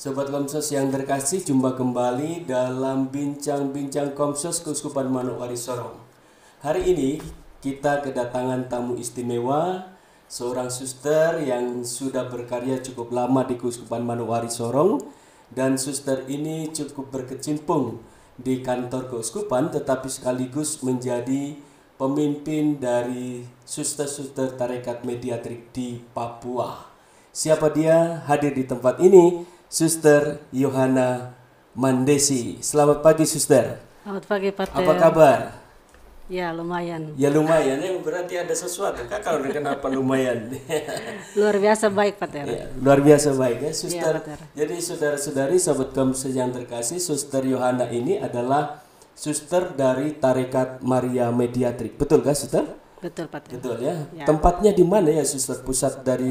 Sobat Komsos yang terkasih, jumpa kembali dalam bincang-bincang Komsos Keuskupan Manokwari Sorong. Hari ini kita kedatangan tamu istimewa, seorang suster yang sudah berkarya cukup lama di Keuskupan Manokwari Sorong, dan suster ini cukup berkecimpung di kantor keuskupan tetapi sekaligus menjadi pemimpin dari suster-suster tarekat mediatrik di Papua. Siapa dia? Hadir di tempat ini Suster Yohana Mandesi. Selamat pagi, Suster. Selamat pagi, Pater. Apa kabar? Ya, lumayan. Ya lumayan, berarti ada sesuatu. Kakak kenapa lumayan? Luar biasa baik, Pater. Ya, luar biasa baik ya, Suster. Ya, jadi saudara-saudari, sahabat Komsos yang terkasih, Suster Yohana ini adalah suster dari Tarekat Maria Mediatrik. Betul kah, Suster? Betul, Pater. Betul ya. Ya. Tempatnya di mana ya, Suster, pusat dari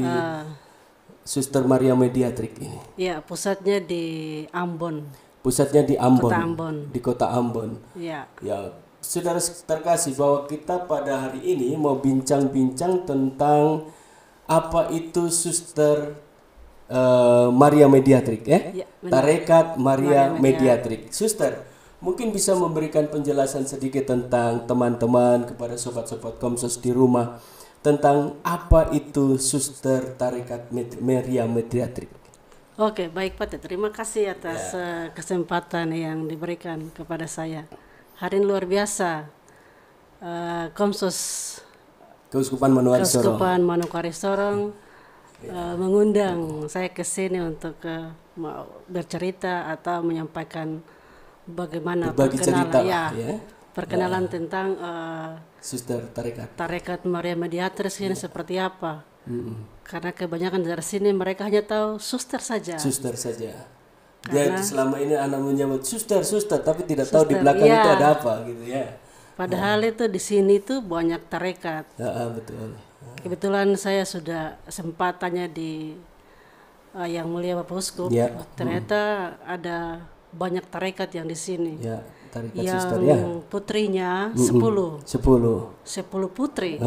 Suster Maria Mediatrik ini? Ya, pusatnya di Ambon. Pusatnya di Ambon. Kota Ambon. Di kota Ambon. Ya. Ya, saudara terkasih, bahwa kita pada hari ini mau bincang-bincang tentang apa itu Suster Maria Mediatrik ya? Ya, benar. Tarekat Maria Maria Mediatrik. Suster, mungkin bisa memberikan penjelasan sedikit tentang teman-teman kepada sobat-sobat Komsos di rumah tentang apa itu Suster Tarekat Maria Mediatrik. Oke, baik, Pater. Terima kasih atas kesempatan yang diberikan kepada saya. Hari ini luar biasa. Komsos Keuskupan Manokwari Sorong. Keuskupan Manokwari Sorong mengundang saya ke sini untuk mau bercerita atau menyampaikan bagaimana Berbagi cerita perkenalan ya. Perkenalan tentang Suster Tarekat. Tarekat Maria Mediatrik ini seperti apa. Karena kebanyakan dari sini mereka hanya tahu suster saja. Suster saja. Dia selama ini anak menyebut suster, tapi tidak tahu di belakang iya. itu ada apa gitu ya. Padahal itu di sini tuh banyak tarekat. Betul. Kebetulan saya sudah sempat tanya di Yang Mulia Bapak Uskup. Ya. Ternyata ada banyak tarekat yang di sini. Ya, tarekat Yang suster ya. putrinya 10 putri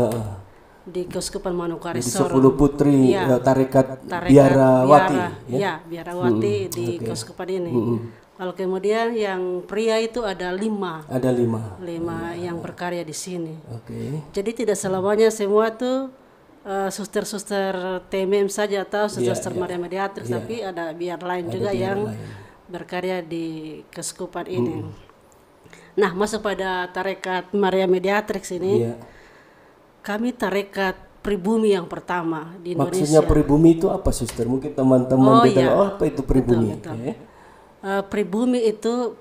di Keuskupan Manokwari Jadi Sorong. 10 putri Ya. tarekat Biarawati ya, Biarawati di Keuskupan ini. Lalu kemudian yang pria itu ada 5. Ada 5. 5 yang berkarya di sini. Oke. Jadi tidak selamanya semua tuh suster-suster TMM saja atau suster Maria Mediatrik, tapi ada biar lain juga yang berkarya di Keuskupan ini. Nah, masuk pada tarekat Maria Mediatrik ini. Iya. Kami tarekat pribumi yang pertama di Indonesia. Maksudnya pribumi itu apa, Suster? Mungkin teman-teman apa itu pribumi? Betul. Ya. Pribumi itu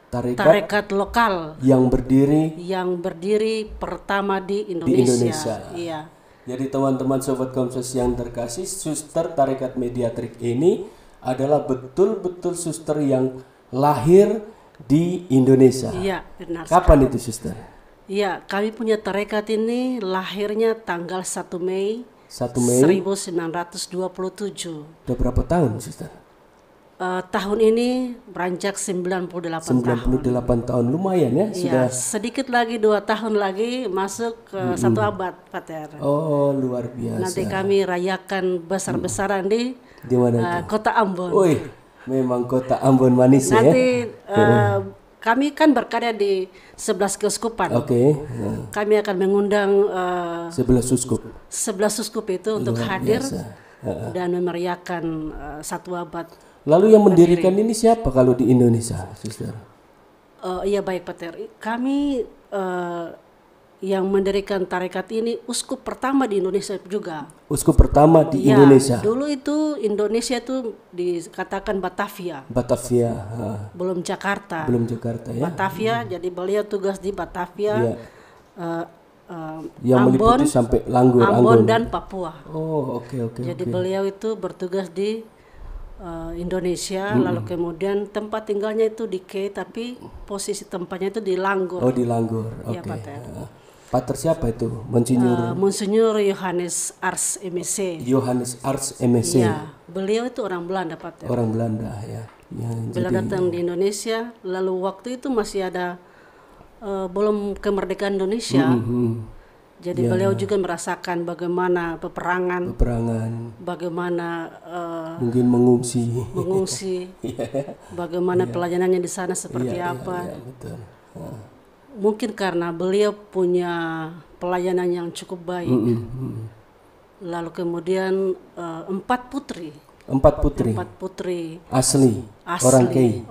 Tarekat tarekat lokal yang berdiri pertama di Indonesia. Iya. Jadi teman-teman sobat Komsos yang terkasih, Suster Tarekat Mediatrik ini adalah betul-betul suster yang lahir di Indonesia. Iya, benar. Kapan itu, Suster? Iya, kami punya tarekat ini lahirnya tanggal 1 Mei 1 Mei 1927. Udah berapa tahun, Suster? Tahun ini beranjak 98 tahun. 98 tahun, lumayan ya, sudah. Iya, sedikit lagi 2 tahun lagi masuk ke 1 abad, Pater. Oh, luar biasa. Nanti kami rayakan besar-besaran di mana kota Ambon. Wih, memang kota Ambon manis ya. Nanti kami kan berkarya di 11 keuskupan. Oke. Kami akan mengundang 11 uskup. 11 uskup itu untuk hadir dan memeriahkan 1 abad. Lalu yang mendirikan ini siapa kalau di Indonesia, Suster? Iya, baik, Pater. Kami yang mendirikan tarekat ini uskup pertama di Indonesia juga. Uskup pertama di Indonesia. Dulu itu Indonesia itu dikatakan Batavia. Belum Jakarta. Ya. Batavia, jadi beliau tugas di Batavia. Yang Ambon, meliputi sampai Ambon dan Papua. Oh, oke. Jadi beliau itu bertugas di Indonesia, lalu kemudian tempat tinggalnya itu di K, tapi posisi tempatnya itu di Langgor. Oh, di Langgor. Iya, Pater. Pater siapa itu? Monsinyur Yohanes Ars MSc. Yohanes Ars MSc. Iya, beliau itu orang Belanda, Pater. Orang Belanda ya. Beliau datang di Indonesia, lalu waktu itu masih ada belum kemerdekaan Indonesia. Jadi beliau juga merasakan bagaimana peperangan, bagaimana mungkin mengungsi, bagaimana pelayanannya di sana seperti apa. Betul. Mungkin karena beliau punya pelayanan yang cukup baik. Lalu kemudian 4 putri asli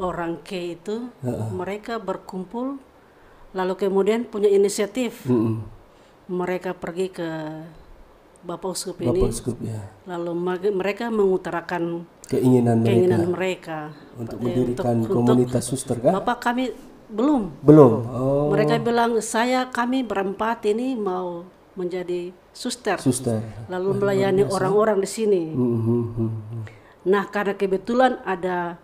orang Kei itu mereka berkumpul, lalu kemudian punya inisiatif. Mereka pergi ke Bapak Uskup ini, lalu mereka mengutarakan keinginan mereka untuk mendirikan komunitas suster kan? Bapak kami belum. Oh. Mereka bilang kami berempat ini mau menjadi suster. Lalu melayani orang-orang di sini. Nah, karena kebetulan ada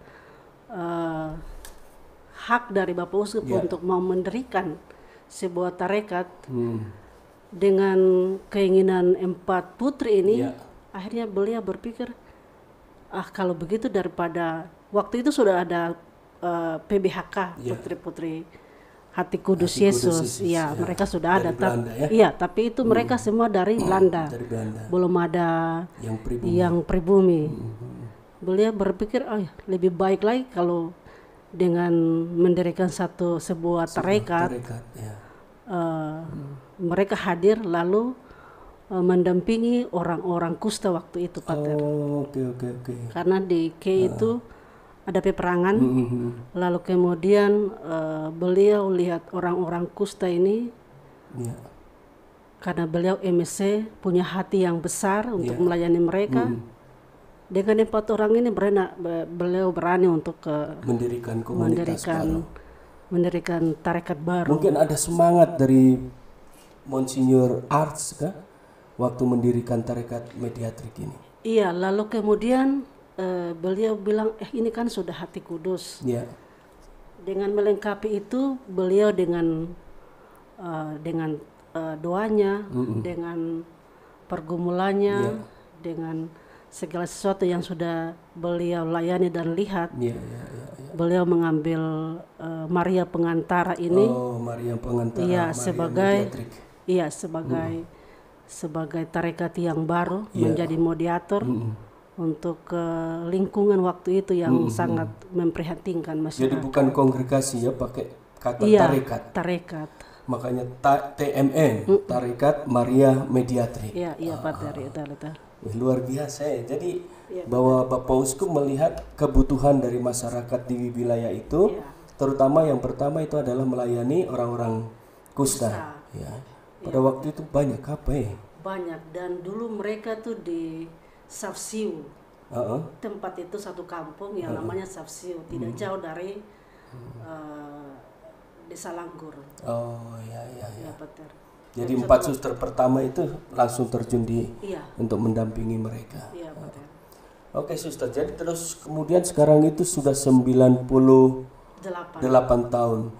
hak dari Bapak Uskup untuk mau mendirikan sebuah tarekat dengan keinginan 4 putri ini, akhirnya beliau berpikir, kalau begitu daripada waktu itu sudah ada PBHK, Putri-Putri Hati Kudus Yesus, mereka sudah ada, tapi itu mereka semua dari Belanda, belum ada yang pribumi. Beliau berpikir, lebih baik lagi kalau dengan mendirikan sebuah tarekat, mereka hadir lalu mendampingi orang-orang kusta waktu itu, Pater. Karena di Kei itu ada peperangan, lalu kemudian beliau lihat orang-orang kusta ini, karena beliau MSC punya hati yang besar untuk melayani mereka. Dengan 4 orang ini beliau berani untuk mendirikan komunitas mendirikan tarekat baru. Mungkin ada semangat dari Monsinyur Arts kah waktu mendirikan tarekat Mediatrik ini? Iya, lalu kemudian beliau bilang, ini kan sudah Hati Kudus. Dengan melengkapi itu, beliau dengan doanya, dengan pergumulannya, dengan segala sesuatu yang sudah beliau layani dan lihat, beliau mengambil Maria Pengantara ini, sebagai tarekat yang baru, menjadi mediator untuk lingkungan waktu itu yang sangat memprihatinkan masyarakat. Jadi bukan kongregasi pakai kata tarekat. Makanya TMN, Tarekat Maria Mediatrik. Pater, luar biasa ya. Jadi bahwa Bapak Uskup melihat kebutuhan dari masyarakat di wilayah itu, terutama yang pertama itu adalah melayani orang-orang kusta. Pada waktu itu banyak apa ya? Banyak, dan dulu mereka tuh di Safsiu. Tempat itu satu kampung yang namanya Safsiu, tidak jauh dari Desa Langgur. Pater. Jadi 4 suster pertama itu langsung terjun untuk mendampingi mereka. Pater. Oke, suster. Jadi terus kemudian sekarang itu sudah 98 tahun.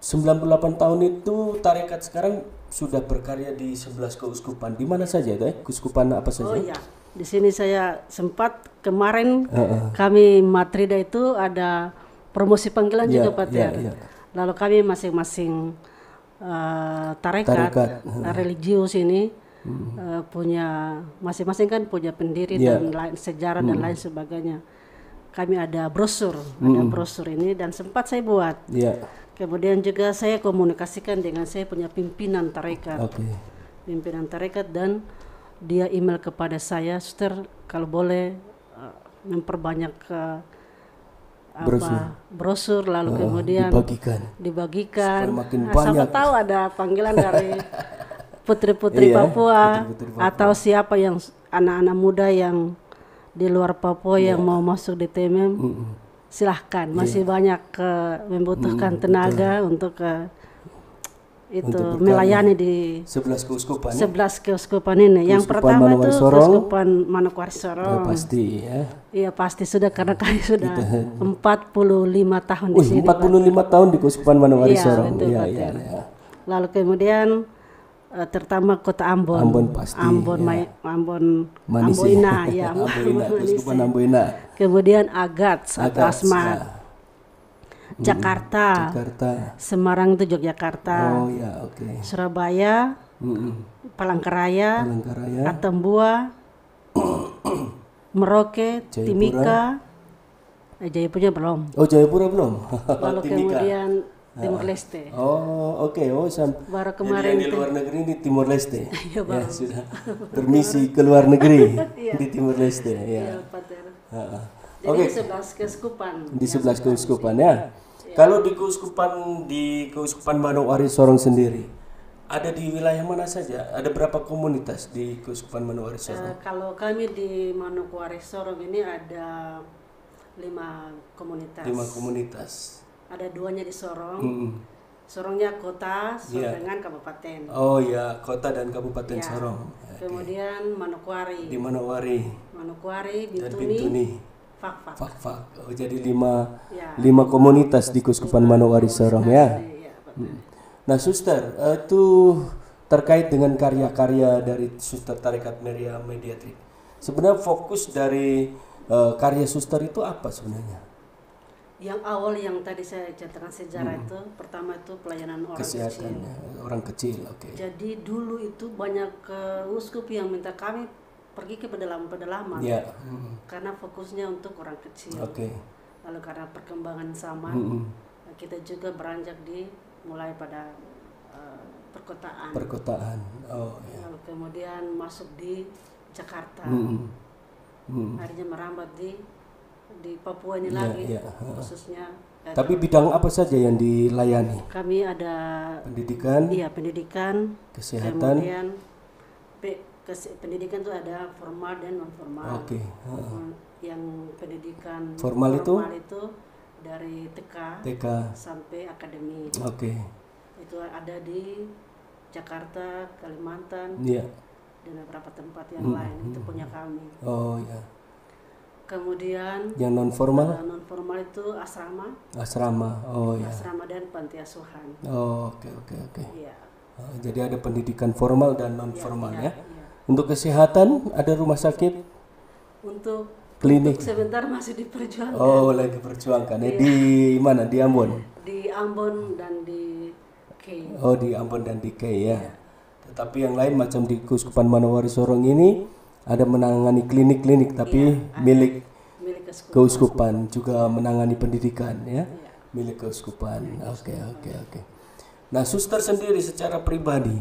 98 tahun itu tarekat sekarang sudah berkarya di 11 keuskupan. Di mana saja keuskupan apa saja? Di sini saya sempat kemarin kami Matrida itu ada promosi panggilan juga, Pater. Lalu kami masing-masing tarekat religius ini punya masing-masing kan punya pendiri dan lain sejarah dan lain sebagainya. Kami ada brosur ini dan sempat saya buat. Kemudian juga saya komunikasikan dengan saya punya pimpinan tarekat. Pimpinan tarekat, dan dia email kepada saya, Suster, kalau boleh memperbanyak brosur lalu kemudian dibagikan. Siapa tahu ada panggilan dari putri-putri Papua atau siapa yang anak-anak muda yang di luar Papua yang mau masuk di TMM, silahkan. Masih banyak membutuhkan tenaga untuk melayani di 11 keuskupan. 11 keuskupan ini. Yang pertama itu Keuskupan Manokwari Sorong. Pasti ya. Iya, pasti sudah, karena kami sudah 45 tahun di sini. 45 tahun di Keuskupan Manokwari Sorong. Iya. Lalu kemudian terutama Kota Ambon. Ambon pasti. Ambon Amboina, Keuskupan Amboina. Kemudian Agats atau Asmat. Jakarta, Semarang itu Yogyakarta, Surabaya, Palangkaraya, Palangkaraya, Atambua, Merauke, Jayapura. Timika, Jayapura belum. Oh, Jayapura belum. Lalu Timika. kemudian Timur Leste. Oh, oke. Oh, Baru jadi kemarin yang di luar negeri di Timur Leste. Ya, Ya, sudah bermisi ke luar negeri Iya. di Timur Leste. ya, Ya. Pater. Ha-ha. Jadi Oke. di 11 keuskupan. Di 11 keuskupan ya. Kalau di Keuskupan Manokwari Sorong sendiri, ada di wilayah mana saja? Ada berapa komunitas di Keuskupan Manokwari Sorong? Kalau kami di Manokwari Sorong ini ada 5 komunitas. 5 komunitas. Ada 2-nya di Sorong. Mm-mm. Sorongnya kota, Iya. dengan kabupaten. Oh ya, kota dan kabupaten Ya. Sorong. Kemudian Manokwari, Di Manokwari Bintuni, dan Bintuni, Fakfak. Fakfak. Oh, jadi 5 Ya. komunitas di Keuskupan Manokwari Sorong ya. Iya, Pater. Nah, Suster, itu terkait dengan karya-karya dari Suster Tarekat Maria Mediatrik. Sebenarnya fokus dari karya Suster itu apa sebenarnya? Yang awal yang tadi saya ceritakan sejarah itu, pertama itu pelayanan orang Kesehatan kecil. orang kecil, oke. Jadi dulu itu banyak uskup yang minta kami pergi ke pedalaman Ya, karena fokusnya untuk orang kecil. oke. Lalu karena perkembangan zaman, kita juga beranjak mulai pada perkotaan. Perkotaan. Oh ya. Lalu kemudian masuk di Jakarta. Akhirnya merambat di Papua ini lagi, ya. khususnya. Tapi bidang apa saja yang dilayani? Kami ada Pendidikan, pendidikan, kesehatan. kemudian pendidikan itu ada formal dan non formal. Oke. Yang pendidikan Formal itu? dari TK TK. sampai akademi. Oke. Itu ada di Jakarta, Kalimantan, Iya. dan beberapa tempat yang lain. Itu punya kami. Oh ya. Kemudian Yang non formal? non formal itu asrama, Asrama. Oh ya. asrama dan panti asuhan. Oh, oke. Iya. Jadi ada pendidikan formal dan non formal Iya, ya. iya. Untuk kesehatan ada rumah sakit, Untuk klinik. sebentar masih diperjuangkan Oh, lagi perjuangkan. Di mana? Di Ambon. di Ambon dan di Kei. Oh, di Ambon dan di Kei ya. Tetapi yang lain macam di Keuskupan Manokwari Sorong ini ada menangani klinik-klinik tapi milik Milik keuskupan. keuskupan, juga menangani pendidikan ya. Milik keuskupan. Oke. Nah, Suster sendiri secara pribadi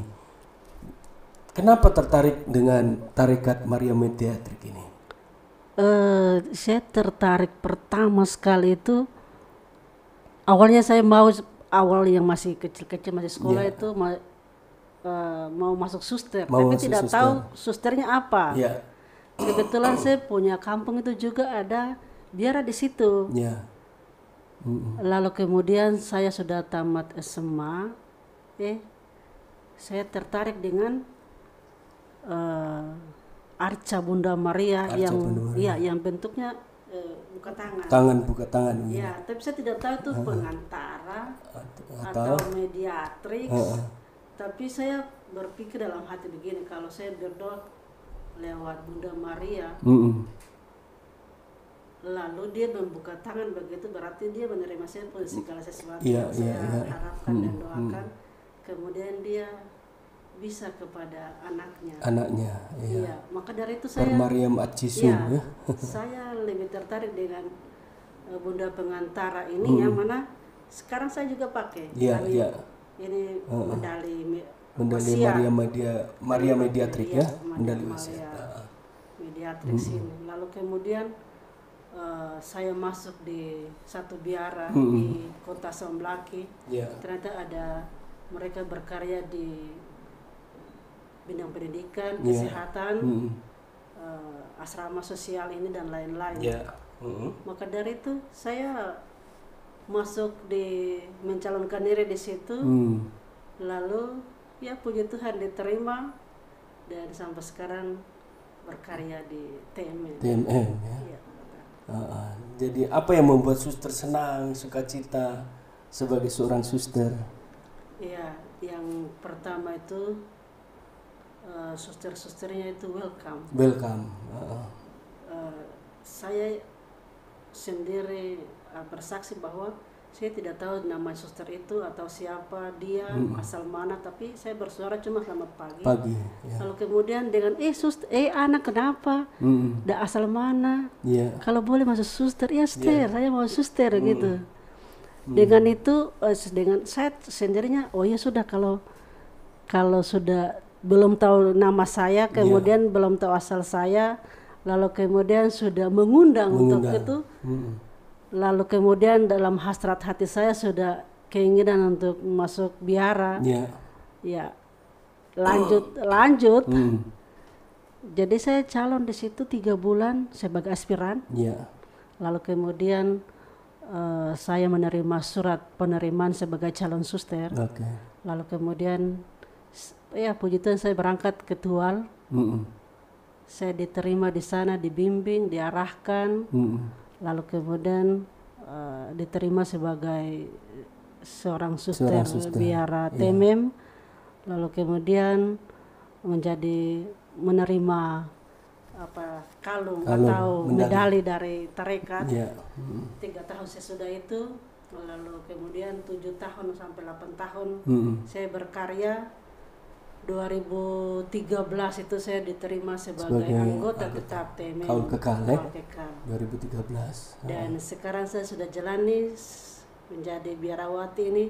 kenapa tertarik dengan Tarekat Maria Mediatrik ini? Saya tertarik pertama sekali itu awalnya saya awal yang masih kecil-kecil masih sekolah itu mau masuk suster, Mau tapi masuk tidak suster. tahu susternya apa. Ya, Kebetulan saya punya kampung itu juga ada biara di situ. ya. Lalu kemudian saya sudah tamat SMA, saya tertarik dengan Arca Bunda Maria Arca yang Bunda Maria. yang bentuknya buka tangan. Buka tangan. Ya, tapi saya tidak tahu itu pengantara Atau atau mediatrix. Tapi saya berpikir dalam hati begini, kalau saya berdoa lewat Bunda Maria, lalu dia membuka tangan begitu, berarti dia menerima saya pun segala sesuatu yang saya harapkan dan doakan. Kemudian dia bisa kepada anaknya. Iya, maka dari itu saya Mariam At-Jisum ya. saya lebih tertarik dengan Bunda Pengantara ini yang mana sekarang saya juga pakai. Ini medali Medali Maria Mediatrik ya. Medali Maria Mediatrix ini. Lalu kemudian saya masuk di satu biara di kota Somblaki. Ternyata ada mereka berkarya di bidang pendidikan, kesehatan, asrama sosial ini dan lain-lain. Maka dari itu saya masuk mencalonkan diri di situ. Lalu ya puji Tuhan diterima dan sampai sekarang berkarya di TMN. ya. Jadi apa yang membuat suster senang, sukacita sebagai seorang suster? Ya, yang pertama itu suster-susternya itu welcome. Saya sendiri bersaksi bahwa Saya tidak tahu nama suster itu atau siapa dia, asal mana, tapi saya bersuara cuma selamat pagi. Pagi. Ya. Lalu kemudian dengan suster, anak kenapa? Da asal mana? Ya. Kalau boleh masuk suster, ya suster, saya mau suster gitu. Dengan itu, dengan saya sendirinya, oh ya sudah kalau sudah belum tahu nama saya, kemudian belum tahu asal saya, lalu kemudian sudah mengundang. Untuk itu, lalu kemudian dalam hasrat hati saya sudah keinginan untuk masuk biara, ya lanjut. Jadi saya calon di situ 3 bulan sebagai aspiran. Lalu kemudian saya menerima surat penerimaan sebagai calon suster. Lalu kemudian ya puji Tuhan saya berangkat ke Tual. Saya diterima di sana, dibimbing, diarahkan. Lalu kemudian diterima sebagai seorang suster biara TMM. Lalu kemudian menerima kalung atau medali dari tarekat. 3 tahun sesudah itu, lalu kemudian 7 tahun sampai 8 tahun saya berkarya. 2013 itu saya diterima sebagai anggota tetap TMM. Kaul kekal 2013. Dan sekarang saya sudah jalani menjadi biarawati ini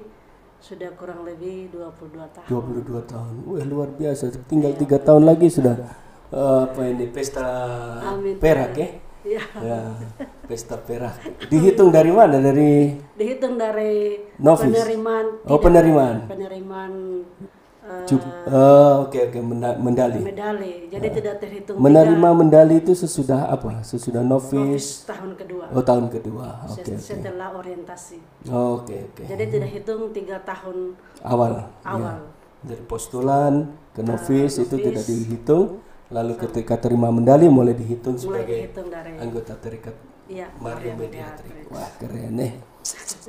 sudah kurang lebih 22 tahun. 22 tahun. Wah, luar biasa. Tinggal 3 tahun lagi sudah pesta perak ya, pesta perak. Dihitung dari mana? Dihitung dari novice. Penerimaan. Medali. Jadi tidak terhitung. Menerima medali itu sesudah apa? Sesudah novice. Tahun kedua. Tahun kedua. Setelah orientasi. Jadi tidak hitung 3 tahun awal. Dari postulan ke novice itu tidak dihitung. Lalu ketika terima medali mulai dihitung sebagai anggota tarekat Maria Mediatrik. Wah, keren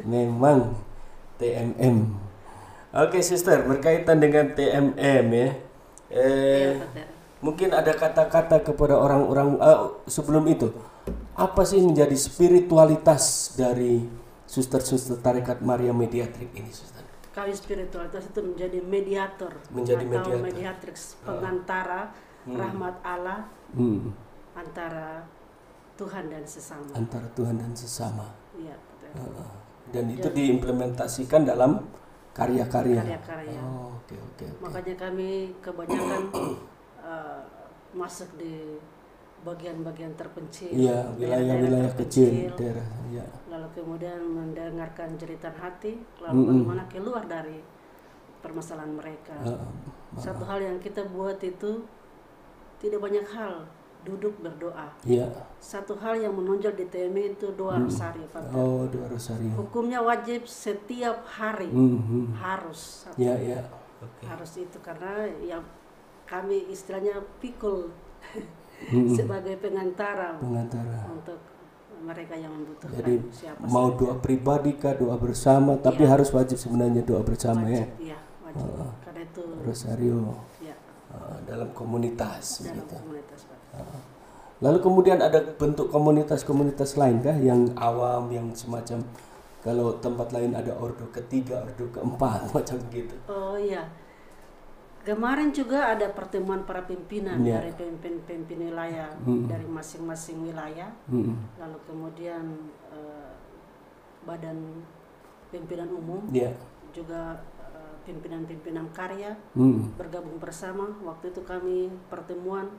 memang TMM. Oke, Sister, berkaitan dengan TMM ya. Mungkin ada kata-kata kepada orang-orang sebelum itu. Apa sih menjadi spiritualitas dari suster-suster tarekat Maria Mediatrik ini, Sister? Kami spiritualitas itu menjadi mediator. Mediatrix, pengantara rahmat Allah antara Tuhan dan sesama. Iya, betul. Dan itu diimplementasikan dalam karya-karya. Makanya kami kebanyakan masuk di bagian-bagian terpencil, wilayah-wilayah kecil, daerah. Lalu kemudian mendengarkan jeritan hati, lalu bagaimana keluar dari permasalahan mereka. Satu hal yang kita buat itu tidak banyak hal, duduk berdoa. Satu hal yang menonjol di TMI itu doa rosario. Doa rosario. Hukumnya wajib setiap hari, harus. Harus itu karena yang kami istilahnya pikul sebagai pengantara untuk mereka yang membutuhkan. Jadi mau doa pribadi kah, doa bersama, tapi harus wajib sebenarnya doa bersama. Wajib. Karena itu rosario. Dalam komunitas. Lalu kemudian ada bentuk komunitas lain kah yang awam, yang semacam kalau tempat lain ada ordo ketiga, ordo keempat macam gitu. Kemarin juga ada pertemuan para pimpinan dari pemimpin wilayah dari masing-masing wilayah. Lalu kemudian badan pimpinan umum juga pimpinan-pimpinan karya bergabung bersama. Waktu itu kami pertemuan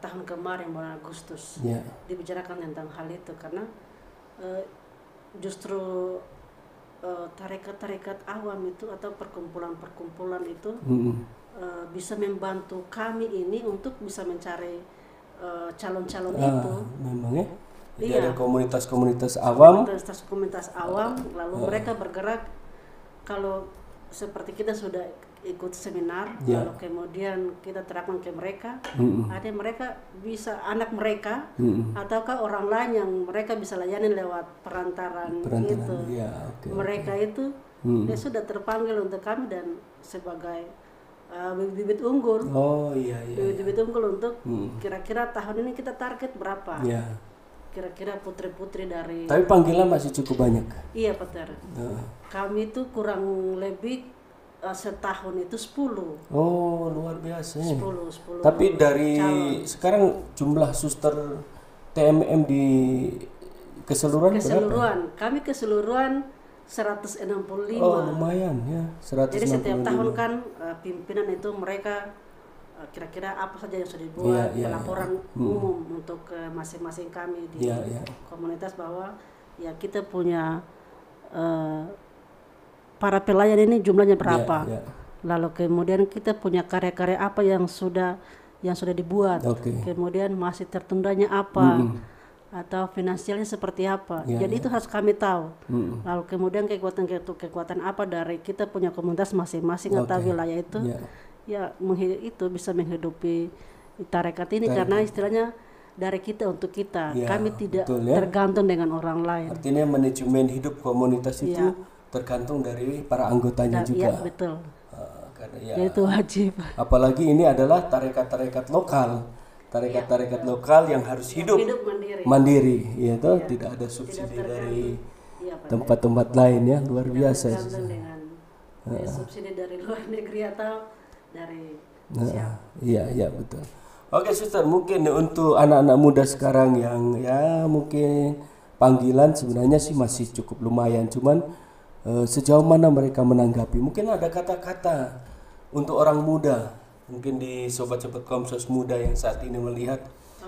tahun kemarin bulan Agustus dibicarakan tentang hal itu karena justru tarekat-tarekat awam itu atau perkumpulan-perkumpulan itu bisa membantu kami ini untuk bisa mencari calon-calon itu. Memang jadi ada komunitas-komunitas awam. Komunitas awam, lalu mereka bergerak. Kalau seperti kita sudah ikut seminar, lalu kemudian kita terapkan ke mereka, ada mereka bisa anak mereka ataukah orang lain yang mereka bisa layani lewat perantaran itu. Mereka itu dia sudah terpanggil untuk kami dan sebagai bibit unggul. Bibit unggul untuk kira-kira tahun ini kita target berapa. kira-kira putri-putri dari. Tapi panggilan masih cukup banyak. Iya Pater. Kami itu kurang lebih setahun itu 10. Oh, luar biasa. 10 Tapi dari calon. sekarang jumlah suster TMM di keseluruhan berapa? Keseluruhan, kami keseluruhan 165. Oh, lumayan ya, 165. Jadi setiap tahun kan pimpinan itu mereka kira-kira apa saja yang sudah dibuat laporan umum untuk masing-masing kami di komunitas bahwa ya kita punya para pelayan ini jumlahnya berapa. Lalu kemudian kita punya karya-karya apa yang sudah dibuat. Kemudian masih tertundanya apa. Atau finansialnya seperti apa. Jadi itu harus kami tahu. Lalu kemudian kekuatan apa dari kita punya komunitas masing-masing atau wilayah itu. Ya itu bisa menghidupi tarekat ini karena istilahnya dari kita untuk kita. Kami tidak tergantung dengan orang lain. Artinya manajemen hidup komunitas itu tergantung dari para anggotanya juga. Iya, betul. Karena itu wajib. Apalagi ini adalah tarekat-tarekat lokal. Tarekat-tarekat lokal yang harus hidup mandiri, ya toh, tidak ada subsidi dari tempat-tempat lain ya, luar biasa. Dengan subsidi dari luar negeri atau dari Iya betul. Oke suster, mungkin untuk anak-anak muda sekarang yang ya mungkin panggilan sebenarnya sih masih cukup lumayan, cuman sejauh mana mereka menanggapi? Mungkin ada kata-kata untuk orang muda, mungkin di sobat-sobat Komsos muda yang saat ini melihat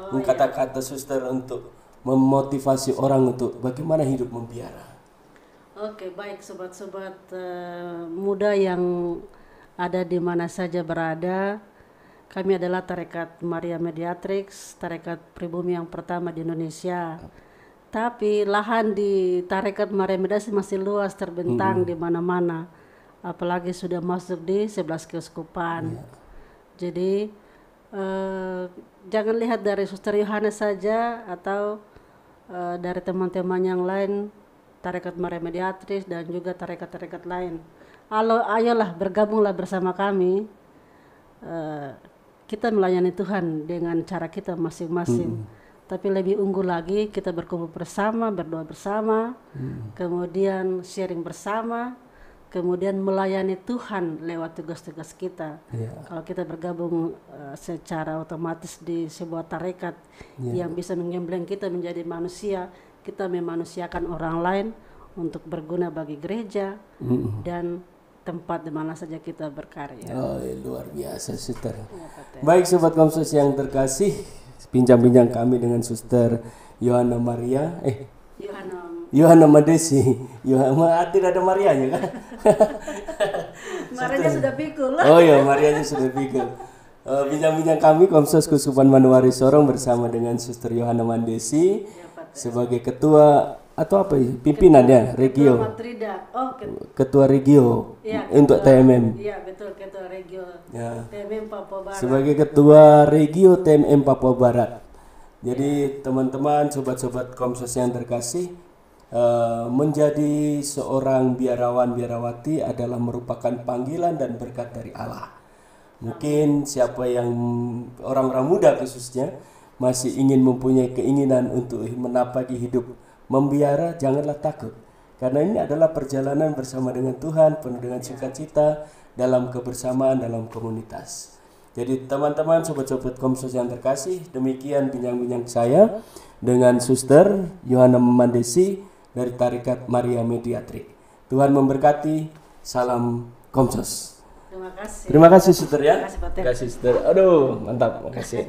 kata-kata suster untuk memotivasi orang untuk bagaimana hidup membiara. Oke, baik sobat-sobat muda yang ada di mana saja berada. Kami adalah Tarekat Maria Mediatrix, tarekat pribumi yang pertama di Indonesia. Tapi lahan di Tarekat Maria Mediatrix masih luas, terbentang di mana-mana. Apalagi sudah masuk di 11 keuskupan. Jadi jangan lihat dari Suster Yohanes saja atau dari teman-teman yang lain, Tarekat Maria Mediatrix dan juga tarekat-tarekat lain. Ayolah bergabunglah bersama kami. Kita melayani Tuhan dengan cara kita masing-masing. Tapi lebih unggul lagi kita berkumpul bersama, berdoa bersama, kemudian sharing bersama, kemudian melayani Tuhan lewat tugas-tugas kita. Kalau kita bergabung secara otomatis di sebuah tarekat yang bisa mengembleng kita menjadi manusia, kita memanusiakan orang lain untuk berguna bagi gereja dan tempat di mana saja kita berkarya. Luar biasa Suster. Baik sobat Komsos yang terkasih, bincang-bincang kami dengan Suster Yohana Maria, Yohana Madesi. Tidak ada Marianya kan? Marianya sudah pikul. Oh iya, Marianya sudah pikul. Bincang-bincang kami Komsos Keuskupan Manokwari Sorong bersama dengan Suster Yohana Madesi sebagai ketua atau apa ya? Pimpinan ya, regio. Ketua regio untuk TMM. Iya, betul, ketua regio. TMM Papua Barat. Sebagai ketua regio TMM Papua Barat. Jadi teman-teman, sobat-sobat Komsos yang terkasih, menjadi seorang biarawan biarawati adalah merupakan panggilan dan berkat dari Allah. Mungkin siapa yang orang-orang muda khususnya masih ingin mempunyai keinginan untuk menapaki hidup membiara, janganlah takut. Karena ini adalah perjalanan bersama dengan Tuhan, penuh dengan sukacita dalam kebersamaan dalam komunitas. Jadi teman-teman, sobat-sobat Komsos yang terkasih, demikian bincang-bincang saya dengan Suster Yohana Madesi dari Tarekat Maria Mediatrix. Tuhan memberkati, salam Komsos. Terima kasih. Terima kasih Suster ya. Terima kasih, Pak. Terima kasih Suster. Aduh, mantap, makasih.